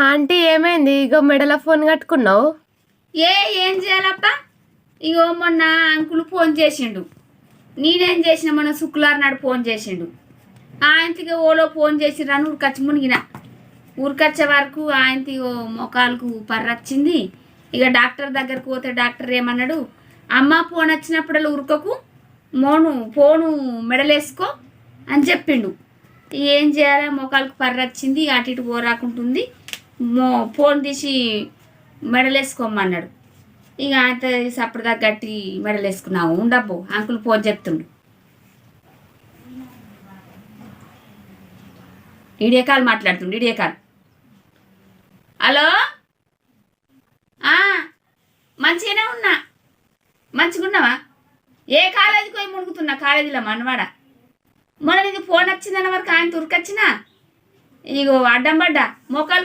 Aunty ఏమైంది? ఇగో మెడలో phone కట్టుకున్నావు. ఏం చేయాలప్ప? ఇగో మొన్న అంకులు ఫోన్ చేసిండు. నేనేం చేసిన మొన్న శుక్రవారం నాడు ఫోన్ చేసిండు. ఆయనకి ఓలో ఫోన్ చేసిర్రని ఉరికొచ్చి మునిగిన. ఉరికొచ్చే వరకు ఆయనకి మొఖాలకు పర్రొచ్చింది. ఇక డాక్టర్ దగ్గరకు పోతే డాక్టర్ ఏమన్నాడు, అమ్మ ఫోన్ వచ్చినప్పుడల్లా ఉరకకు, ఫోను మెడలేసుకో అని చెప్పిండు. ఏం చేయాలి? మొఖాలకు పర్రొచ్చింది, అటు ఇటు పోరాకుంటుంది. ఫోన్ తీసి మెడలేసుకోమన్నాడు. ఇక అంత సప్పటిదాకా గట్టి మెడలేసుకున్నావు. ఉండబ్బో, అంకుల్ ఫోన్ చెప్తుండు. వీడియో కాల్ మాట్లాడుతుండు. Video call. హలో, మంచిగానే ఉన్నా. మంచిగా ఉన్నావా? ఏ కాలేజీకి పోయి మునుగుతున్నా? కాలేజీలో మనవాడ. మొన్న నీకు ఫోన్ వచ్చిందన్న వరకు ఆయన ఉరికొచ్చినా ఇగో అడ్డం పడ్డా. మోకాలు